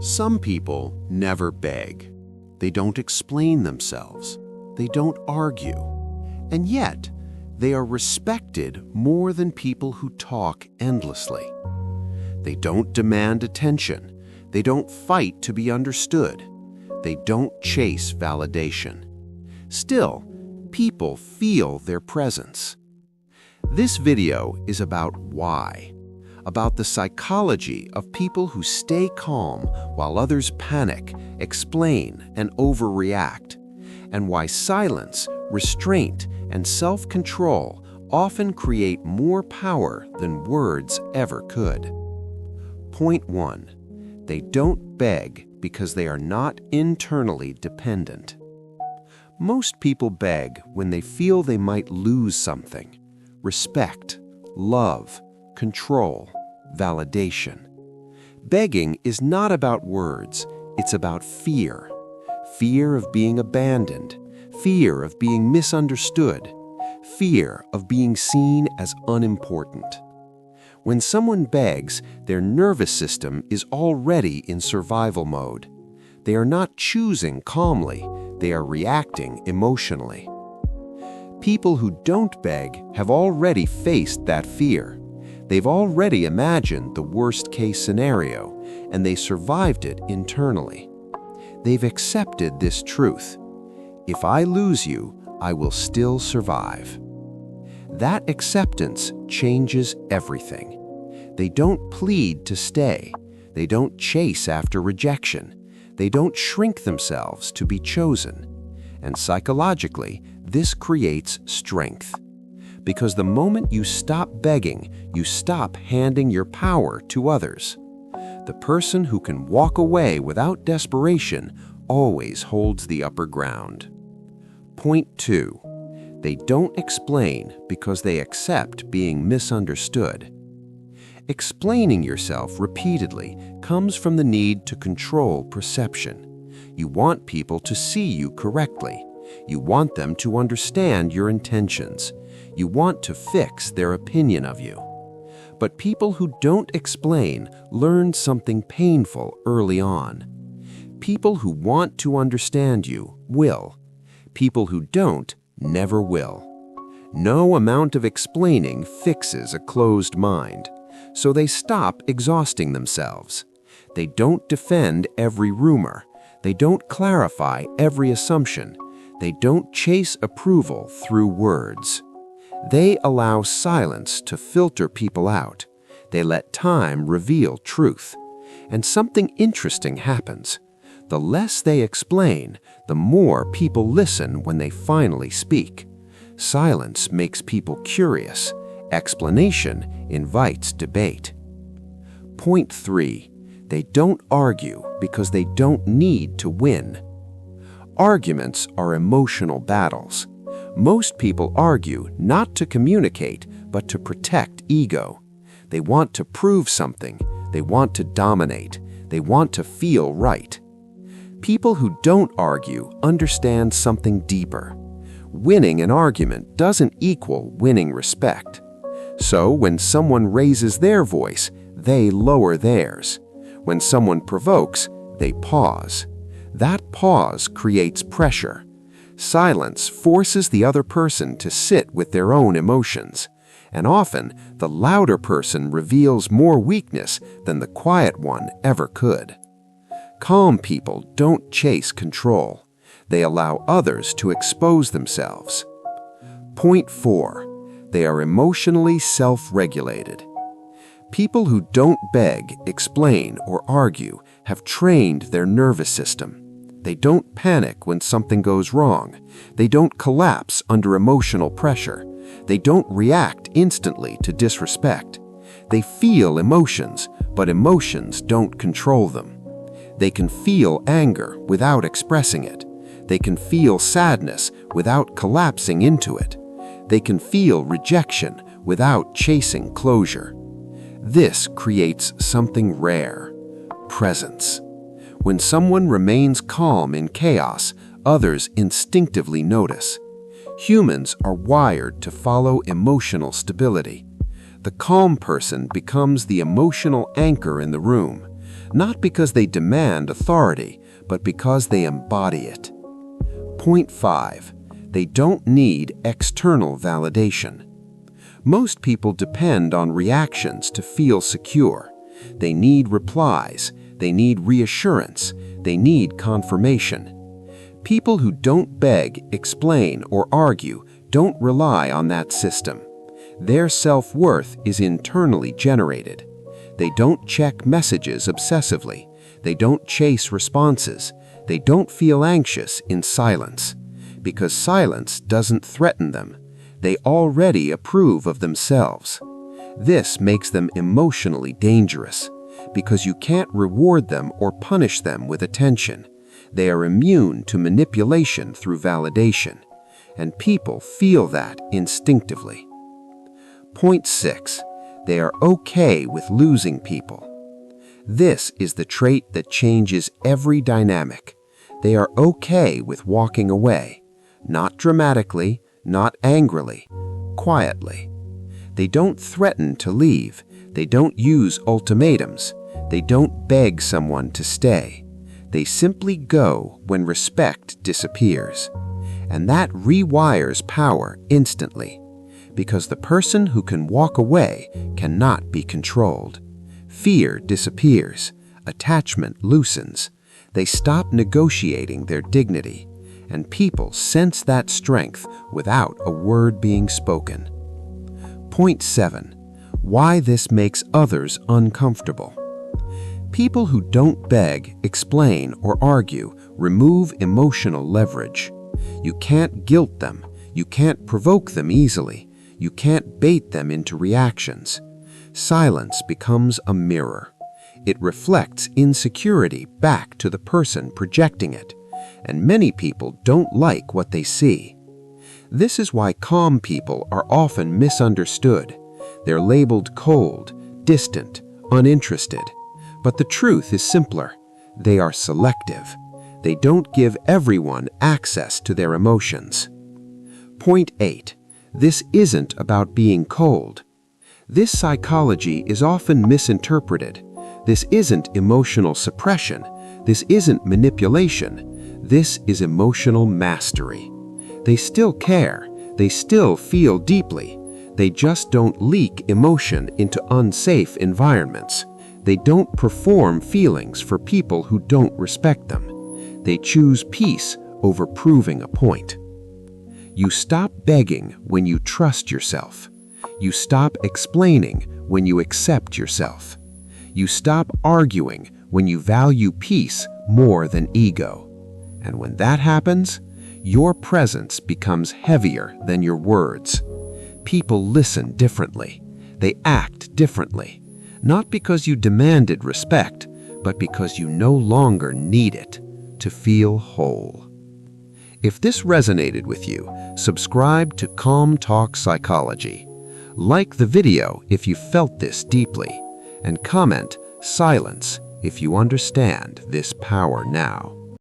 Some people never beg. They don't explain themselves. They don't argue. And yet, they are respected more than people who talk endlessly. They don't demand attention. They don't fight to be understood. They don't chase validation. Still, people feel their presence. This video is about why. About the psychology of people who stay calm while others panic, explain, and overreact, and why silence, restraint, and self-control often create more power than words ever could. Point 1. They don't beg because they are not internally dependent. Most people beg when they feel they might lose something: respect, love, control, validation. Begging is not about words, it's about fear. Fear of being abandoned, fear of being misunderstood, fear of being seen as unimportant. When someone begs, their nervous system is already in survival mode. They are not choosing calmly, they are reacting emotionally. People who don't beg have already faced that fear. They've already imagined the worst-case scenario, and they survived it internally. They've accepted this truth. If I lose you, I will still survive. That acceptance changes everything. They don't plead to stay. They don't chase after rejection. They don't shrink themselves to be chosen. And psychologically, this creates strength. Because the moment you stop begging, you stop handing your power to others. The person who can walk away without desperation always holds the upper ground. Point 2. They don't explain because they accept being misunderstood. Explaining yourself repeatedly comes from the need to control perception. You want people to see you correctly. You want them to understand your intentions. You want to fix their opinion of you. But people who don't explain learn something painful early on. People who want to understand you will. People who don't never will. No amount of explaining fixes a closed mind, so they stop exhausting themselves. They don't defend every rumor. They don't clarify every assumption. They don't chase approval through words. They allow silence to filter people out. They let time reveal truth. And something interesting happens. The less they explain, the more people listen when they finally speak. Silence makes people curious. Explanation invites debate. Point 3. They don't argue because they don't need to win. Arguments are emotional battles. Most people argue not to communicate, but to protect ego. They want to prove something. They want to dominate. They want to feel right. People who don't argue understand something deeper. Winning an argument doesn't equal winning respect. So when someone raises their voice, they lower theirs. When someone provokes, they pause. That pause creates pressure. Silence forces the other person to sit with their own emotions. And often, the louder person reveals more weakness than the quiet one ever could. Calm people don't chase control. They allow others to expose themselves. Point 4. They are emotionally self-regulated. People who don't beg, explain, or argue have trained their nervous system. They don't panic when something goes wrong. They don't collapse under emotional pressure. They don't react instantly to disrespect. They feel emotions, but emotions don't control them. They can feel anger without expressing it. They can feel sadness without collapsing into it. They can feel rejection without chasing closure. This creates something rare: presence. When someone remains calm in chaos, others instinctively notice. Humans are wired to follow emotional stability. The calm person becomes the emotional anchor in the room. not because they demand authority, but because they embody it. Point 5. They don't need external validation. Most people depend on reactions to feel secure. They need replies, they need reassurance, they need confirmation. People who don't beg, explain, or argue don't rely on that system. Their self-worth is internally generated. They don't check messages obsessively. They don't chase responses. They don't feel anxious in silence. Because silence doesn't threaten them. They already approve of themselves. This makes them emotionally dangerous, because you can't reward them or punish them with attention. They are immune to manipulation through validation, and people feel that instinctively. Point 6. They are okay with losing people. This is the trait that changes every dynamic. They are okay with walking away, not dramatically, not angrily, quietly. They don't threaten to leave. They don't use ultimatums. They don't beg someone to stay. They simply go when respect disappears. And that rewires power instantly, because the person who can walk away cannot be controlled. Fear disappears. Attachment loosens. They stop negotiating their dignity, and people sense that strength without a word being spoken. Point 7. Why this makes others uncomfortable. People who don't beg, explain, or argue remove emotional leverage. You can't guilt them. You can't provoke them easily. You can't bait them into reactions. Silence becomes a mirror. It reflects insecurity back to the person projecting it, and many people don't like what they see. This is why calm people are often misunderstood. They're labeled cold, distant, uninterested. But the truth is simpler. They are selective. They don't give everyone access to their emotions. Point 8. This isn't about being cold. This psychology is often misinterpreted. This isn't emotional suppression. This isn't manipulation. This is emotional mastery. They still care. They still feel deeply. They just don't leak emotion into unsafe environments. They don't perform feelings for people who don't respect them. They choose peace over proving a point. You stop begging when you trust yourself. You stop explaining when you accept yourself. You stop arguing when you value peace more than ego. And when that happens, your presence becomes heavier than your words. People listen differently. They act differently. Not because you demanded respect, but because you no longer need it to feel whole. If this resonated with you, subscribe to Calm Talk Psychology. Like the video if you felt this deeply, and comment "silence" if you understand this power now.